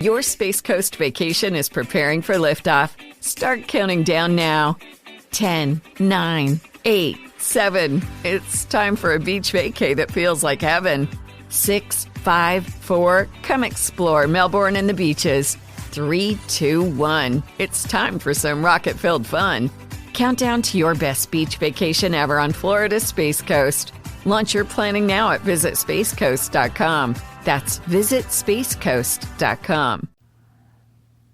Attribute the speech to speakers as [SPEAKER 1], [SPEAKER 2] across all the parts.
[SPEAKER 1] Your Space Coast vacation is preparing for liftoff. Start counting down now. 10, 9, 8, 7. It's time for a beach vacay that feels like heaven. 6, 5, 4. Come explore Melbourne and the beaches. 3, 2, 1. It's time for some rocket-filled fun. Count down to your best beach vacation ever on Florida's Space Coast. Launch your planning now at visitspacecoast.com. That's visitspacecoast.com.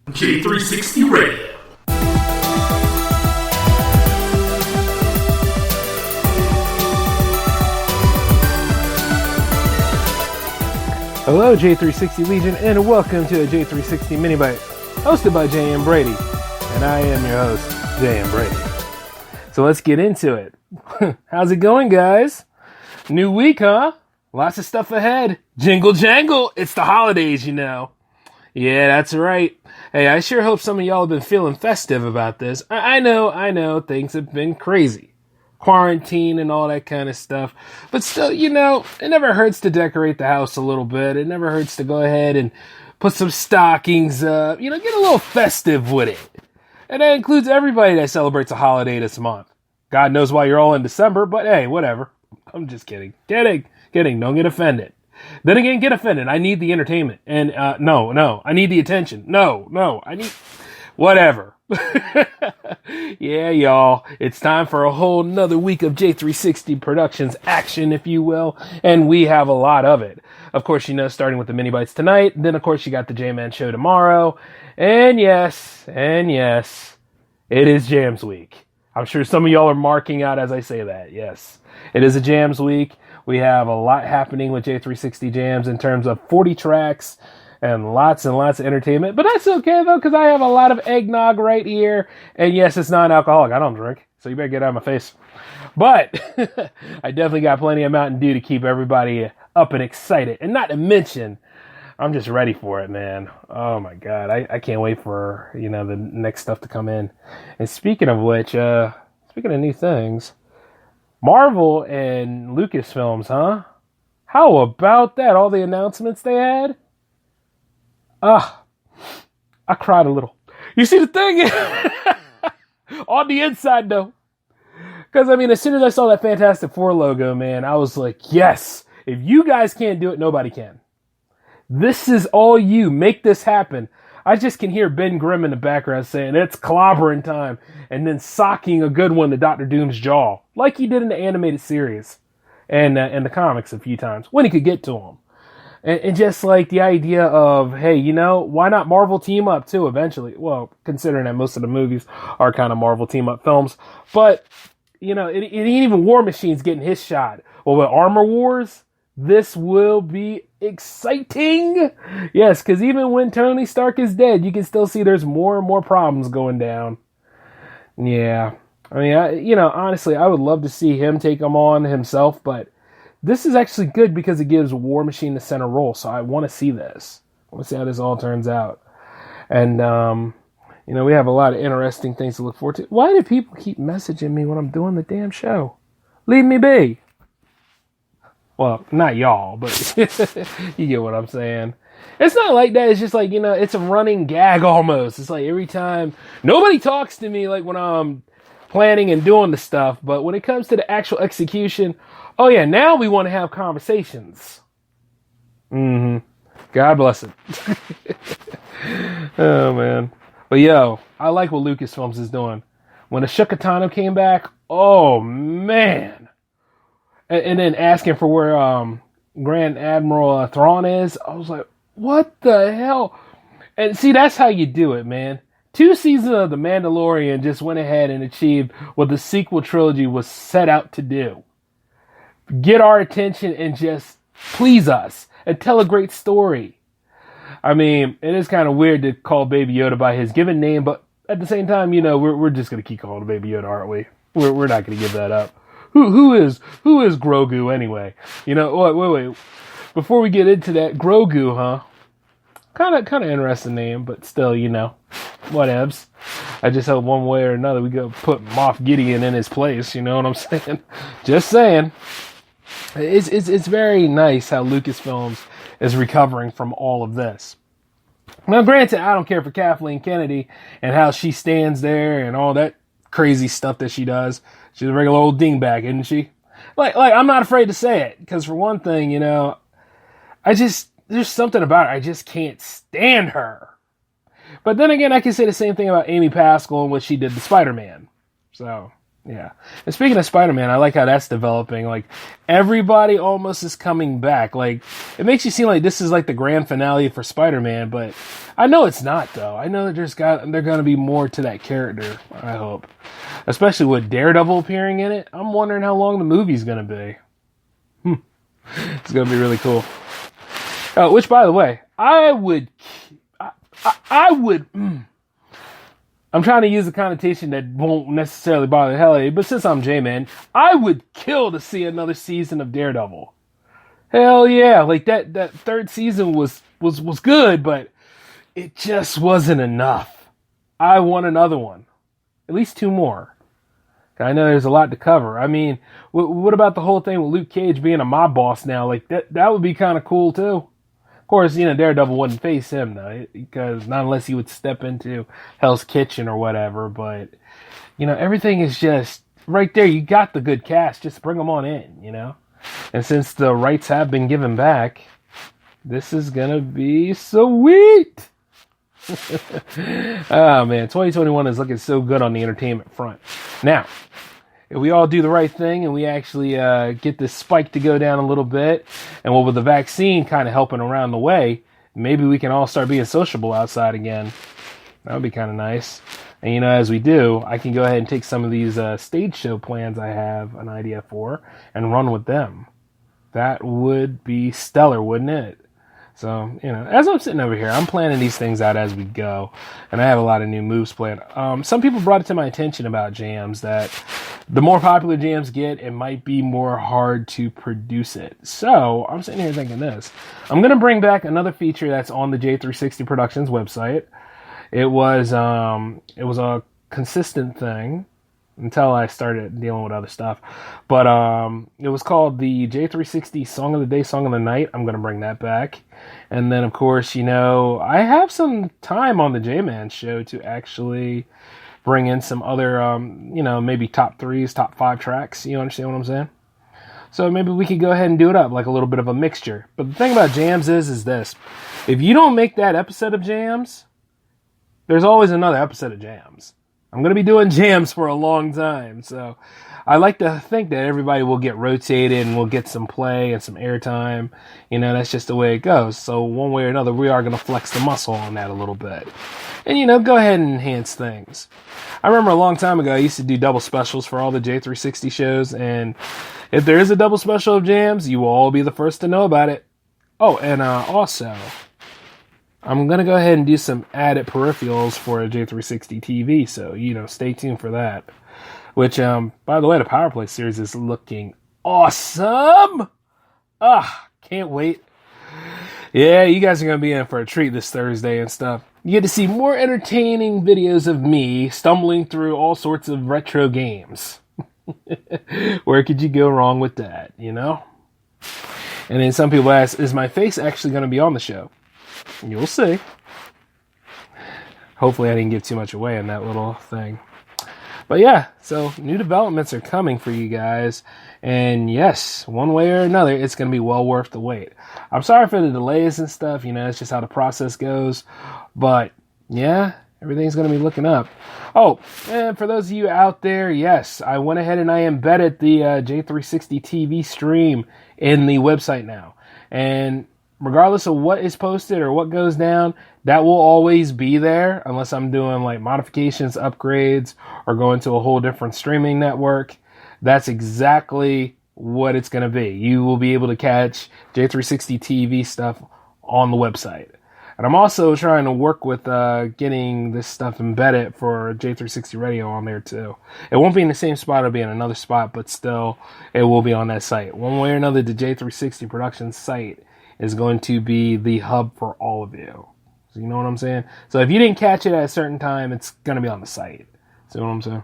[SPEAKER 2] J360 Radio.
[SPEAKER 3] Hello, J360 Legion, and welcome to a J360 MiniBytes, hosted by J.M. Brady. And I am your host, J.M. Brady. So let's get into it. How's it going, guys? New week, huh? Lots of stuff ahead. Jingle jangle. It's the holidays, you know. Yeah, that's right. Hey, I sure hope some of y'all have been feeling festive about this. I know, things have been crazy. Quarantine and all that kind of stuff. But still, you know, it never hurts to decorate the house a little bit. It never hurts to go ahead and put some stockings up. You know, get a little festive with it. And that includes everybody that celebrates a holiday this month. God knows why you're all in December, but hey, whatever. I'm just kidding. Kidding. Don't get offended. Then again, get offended. I need the entertainment. And, no. I need the attention. No. I need... Whatever. Yeah, y'all. It's time for a whole nother week of J360 Productions action, if you will. And we have a lot of it. Of course, you know, starting with the MiniBytes tonight. Then, of course, you got the J-Man show tomorrow. And yes, it is Jams Week. I'm sure some of y'all are marking out as I say that. Yes, it is a Jams Week. We have a lot happening with J360 Jams in terms of 40 tracks and lots of entertainment. But that's okay, though, because I have a lot of eggnog right here. And yes, it's non-alcoholic. I don't drink, so you better get out of my face. But I definitely got plenty of Mountain Dew to keep everybody up and excited. And not to mention, I'm just ready for it, man. Oh, my God. I can't wait for, you know, the next stuff to come in. And speaking of which, speaking of new things, Marvel and Lucasfilms, huh? How about that? All the announcements they had? I cried a little. You see, the thing is, on the inside, though. Because, I mean, as soon as I saw that Fantastic Four logo, man, I was like, yes, if you guys can't do it, nobody can. This is all you. Make this happen. I just can hear Ben Grimm in the background saying, it's clobbering time, and then socking a good one to Dr. Doom's jaw, like he did in the animated series and the comics a few times, when he could get to him. And just like the idea of, hey, you know, why not Marvel team up too eventually? Well, considering that most of the movies are kind of Marvel team up films. But, you know, it ain't even War Machine's getting his shot. Well, with Armor Wars, this will be exciting. Yes, because even when Tony Stark is dead, you can still see there's more and more problems going down. Yeah. I mean, honestly, I would love to see him take them on himself, but this is actually good because it gives War Machine the center role, so I want to see this. I want to see how this all turns out. And, you know, we have a lot of interesting things to look forward to. Why do people keep messaging me when I'm doing the damn show? Leave me be. Well, not y'all, but you get what I'm saying. It's not like that. It's just like, you know, it's a running gag almost. It's like every time, nobody talks to me like when I'm planning and doing the stuff, but when it comes to the actual execution, oh yeah, now we want to have conversations. God bless it. Oh man. But yo, I like what Lucasfilms is doing. When Ashoka Tano came back, oh man. And then asking for where Grand Admiral Thrawn is, I was like, what the hell? And see, that's how you do it, man. 2 seasons of The Mandalorian just went ahead and achieved what the sequel trilogy was set out to do. Get our attention and just please us and tell a great story. I mean, it is kind of weird to call Baby Yoda by his given name, but at the same time, you know, we're just going to keep calling him Baby Yoda, aren't we? We're not going to give that up. Who is Grogu anyway? You know, wait. Before we get into that, Grogu, huh? Kind of interesting name, but still, you know, whatevs. I just hope one way or another we go put Moff Gideon in his place. You know what I'm saying? Just saying. It's very nice how Lucasfilms is recovering from all of this. Now, granted, I don't care for Kathleen Kennedy and how she stands there and all that crazy stuff that she does. She's a regular old dingbat, isn't she? Like I'm not afraid to say it, because for one thing, there's something about her. I just can't stand her. But then again, I can say the same thing about Amy Pascal and what she did to Spider-Man. So, yeah. And speaking of Spider-Man, I like how that's developing. Like, everybody almost is coming back. Like, it makes you seem like this is like the grand finale for Spider-Man, but I know it's not, though. I know that they're going to be more to that character, I hope. Especially with Daredevil appearing in it. I'm wondering how long the movie's going to be. It's going to be really cool. Which, by the way, I'm trying to use a connotation that won't necessarily bother the hell out of you, but since I'm J-Man, I would kill to see another season of Daredevil. Hell yeah, like that third season was good, but it just wasn't enough. I want another one. At least 2 more. I know there's a lot to cover. I mean, what about the whole thing with Luke Cage being a mob boss now? Like, that would be kind of cool, too. Of course, Daredevil wouldn't face him, though, because not unless he would step into Hell's Kitchen or whatever, but, everything is just right there. You got the good cast. Just bring them on in, And since the rights have been given back, this is going to be sweet. Oh, man, 2021 is looking so good on the entertainment front. Now, if we all do the right thing and we actually get this spike to go down a little bit, and with the vaccine kind of helping around the way, maybe we can all start being sociable outside again. That would be kind of nice. And, as we do, I can go ahead and take some of these stage show plans I have an idea for and run with them. That would be stellar, wouldn't it? So, as I'm sitting over here, I'm planning these things out as we go, and I have a lot of new moves planned. Some people brought it to my attention about jams that the more popular jams get, it might be more hard to produce it. So, I'm sitting here thinking this. I'm going to bring back another feature that's on the J360 Productions website. It was a consistent thing until I started dealing with other stuff. But it was called the J360 Song of the Day, Song of the Night. I'm going to bring that back. And then, of course, I have some time on the J-Man show to actually bring in some other, maybe top 3s, top 5 tracks. You understand what I'm saying? So maybe we could go ahead and do it up, like a little bit of a mixture. But the thing about jams is this. If you don't make that episode of jams, there's always another episode of jams. I'm going to be doing jams for a long time, so I like to think that everybody will get rotated and we'll get some play and some airtime. That's just the way it goes. So one way or another, we are going to flex the muscle on that a little bit. And, go ahead and enhance things. I remember a long time ago, I used to do double specials for all the J360 shows, and if there is a double special of jams, you will all be the first to know about it. Oh, and also, I'm going to go ahead and do some added peripherals for a J360 TV, so, stay tuned for that. Which, by the way, the Power Play series is looking awesome! Can't wait. Yeah, you guys are going to be in for a treat this Thursday and stuff. You get to see more entertaining videos of me stumbling through all sorts of retro games. Where could you go wrong with that, And then some people ask, is my face actually going to be on the show? You'll see. Hopefully I didn't give too much away in that little thing. But yeah, so new developments are coming for you guys. And yes, one way or another, it's going to be well worth the wait. I'm sorry for the delays and stuff. It's just how the process goes. But yeah, everything's going to be looking up. Oh, and for those of you out there, yes, I went ahead and I embedded the J360 TV stream in the website now. And regardless of what is posted or what goes down, that will always be there unless I'm doing like modifications, upgrades, or going to a whole different streaming network. That's exactly what it's going to be. You will be able to catch J360 TV stuff on the website. And I'm also trying to work with getting this stuff embedded for J360 Radio on there too. It won't be in the same spot, it'll be in another spot, but still it will be on that site. One way or another, the J360 production site is going to be the hub for all of you. So you know what I'm saying? So if you didn't catch it at a certain time, it's going to be on the site. See what I'm saying?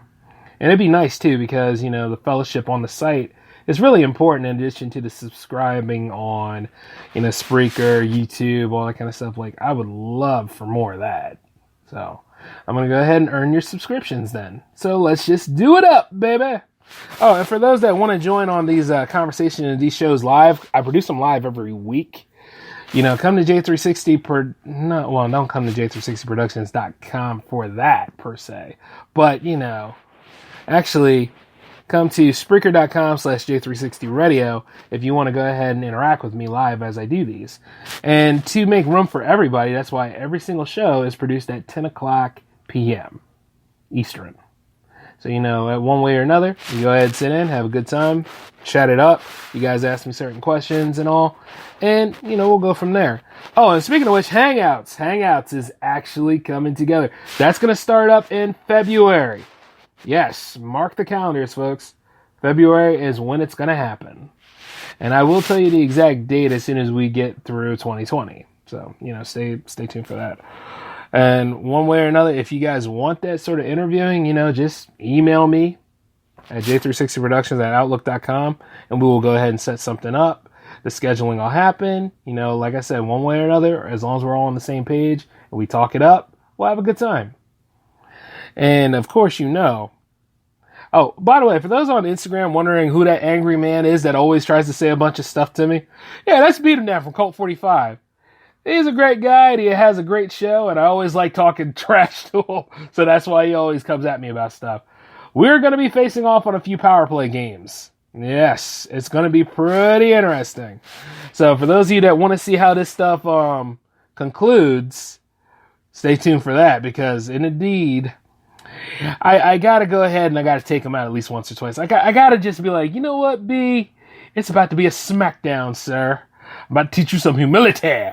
[SPEAKER 3] And it'd be nice too because, the fellowship on the site it's really important in addition to the subscribing on, Spreaker, YouTube, all that kind of stuff. Like, I would love for more of that. So I'm going to go ahead and earn your subscriptions then. So let's just do it up, baby. Oh, and for those that want to join on these conversations and these shows live, I produce them live every week. Come to J360 don't come to J360productions.com for that per se. But, actually come to Spreaker.com/J360radio if you want to go ahead and interact with me live as I do these. And to make room for everybody, that's why every single show is produced at 10 o'clock p.m. Eastern. So, at one way or another, you go ahead and sit in, have a good time, chat it up. You guys ask me certain questions and all. And, we'll go from there. Oh, and speaking of which, Hangouts. Hangouts is actually coming together. That's going to start up in February. Yes, mark the calendars, folks. February is when it's going to happen. And I will tell you the exact date as soon as we get through 2020. So, stay tuned for that. And one way or another, if you guys want that sort of interviewing, just email me at j360productions@outlook.com, and we will go ahead and set something up. The scheduling will happen. Like I said, one way or another, as long as we're all on the same page and we talk it up, we'll have a good time. And of course, oh, by the way, for those on Instagram wondering who that angry man is that always tries to say a bunch of stuff to me, yeah, that's Beat Him Down from Cult 45. He's a great guy, and he has a great show, and I always like talking trash to him, so that's why he always comes at me about stuff. We're going to be facing off on a few power play games. Yes, it's going to be pretty interesting. So for those of you that want to see how this stuff concludes, stay tuned for that, because indeed, I got to go ahead and I got to take him out at least once or twice. I got to just be like, you know what, B? It's about to be a smackdown, sir. I'm about to teach you some humility.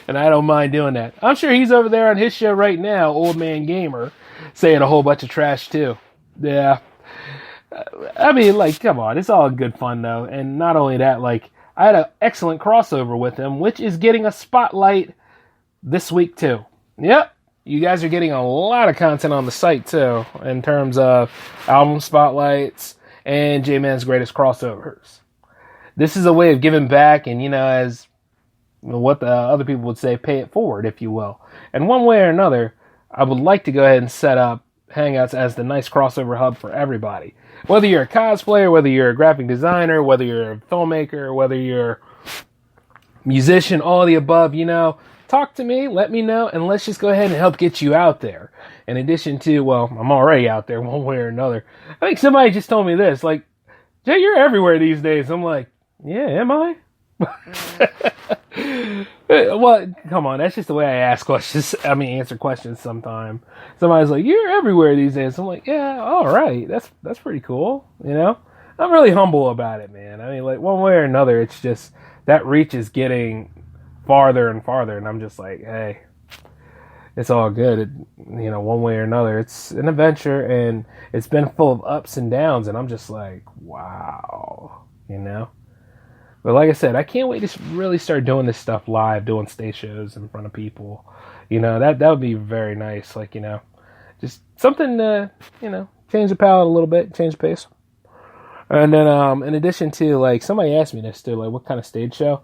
[SPEAKER 3] And I don't mind doing that. I'm sure he's over there on his show right now, Old Man Gamer, saying a whole bunch of trash too. Yeah. I mean, come on. It's all good fun though. And not only that, I had an excellent crossover with him, which is getting a spotlight this week too. Yep. You guys are getting a lot of content on the site too, in terms of album spotlights and J-Man's greatest crossovers. This is a way of giving back and, as what the other people would say, pay it forward, if you will. And one way or another, I would like to go ahead and set up Hangouts as the nice crossover hub for everybody. Whether you're a cosplayer, whether you're a graphic designer, whether you're a filmmaker, whether you're a musician, all the above, talk to me, let me know, and let's just go ahead and help get you out there. In addition to, I'm already out there one way or another. I think somebody just told me this, Jay, you're everywhere these days. I'm like, yeah, am I? Well, come on, that's just the way I answer questions sometimes. Somebody's like, you're everywhere these days. I'm like, yeah, all right, that's pretty cool, I'm really humble about it, man. I mean, one way or another, it's just that reach is getting farther and farther, and I'm just like, hey, it's all good. One way or another, it's an adventure, and it's been full of ups and downs, and I'm just like, wow, But like I said, I can't wait to really start doing this stuff live, doing stage shows in front of people. That would be very nice. Just something to, change the palette a little bit, change the pace. And then, in addition to, somebody asked me this too, what kind of stage show?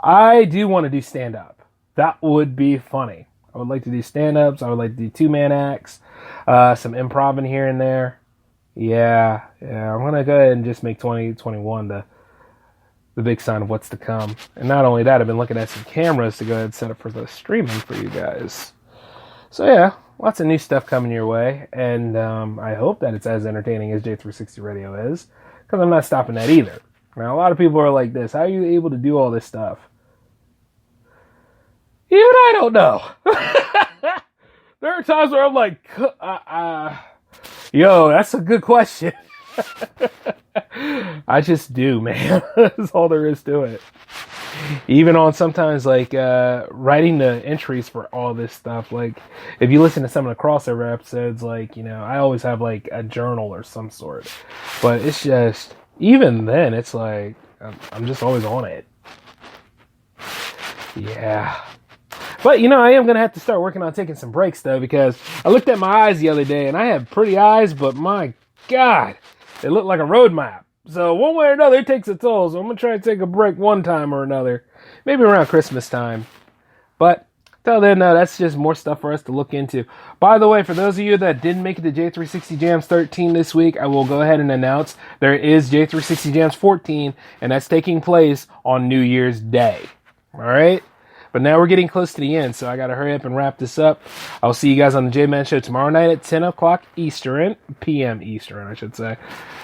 [SPEAKER 3] I do want to do stand-up. That would be funny. I would like to do stand-ups. I would like to do two-man acts, some improv in here and there. Yeah. I'm going to go ahead and just make 2021 the big sign of what's to come. And not only that, I've been looking at some cameras to go ahead and set up for the streaming for you guys. So yeah, lots of new stuff coming your way. And I hope that it's as entertaining as J360 Radio is, because I'm not stopping that either. Now, a lot of people are like this. How are you able to do all this stuff? Even I don't know. There are times where I'm like, yo, that's a good question. I just do, man. That's all there is to it. Even on sometimes writing the entries for all this stuff. If you listen to some of the crossover episodes, I always have a journal or some sort. But it's just, even then, it's I'm just always on it. Yeah. But, I am going to have to start working on taking some breaks, though, because I looked at my eyes the other day, and I have pretty eyes, but my God, They look like a road map. So one way or another, it takes a toll. So I'm going to try to take a break one time or another. Maybe around Christmas time. But till then, that's just more stuff for us to look into. By the way, for those of you that didn't make it to J360 Jams 13 this week, I will go ahead and announce there is J360 Jams 14, and that's taking place on New Year's Day. All right? But now we're getting close to the end, so I got to hurry up and wrap this up. I'll see you guys on the J-Man Show tomorrow night at 10 o'clock Eastern, p.m. Eastern, I should say,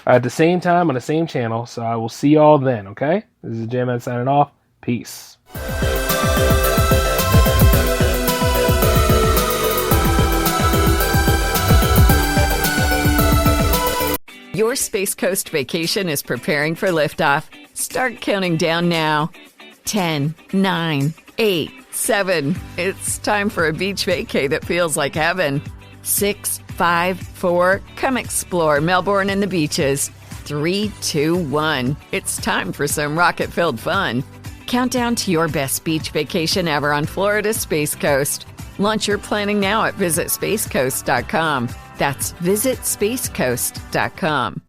[SPEAKER 3] at the same time on the same channel. So I will see you all then, okay? This is the J-Man signing off. Peace.
[SPEAKER 1] Your Space Coast vacation is preparing for liftoff. Start counting down now. 10, 9, 8, 7. It's time for a beach vacay that feels like heaven. 6, 5, 4. Come explore Melbourne and the beaches. 3, 2, 1. It's time for some rocket-filled fun. Countdown to your best beach vacation ever on Florida's Space Coast. Launch your planning now at visitspacecoast.com. That's visitspacecoast.com.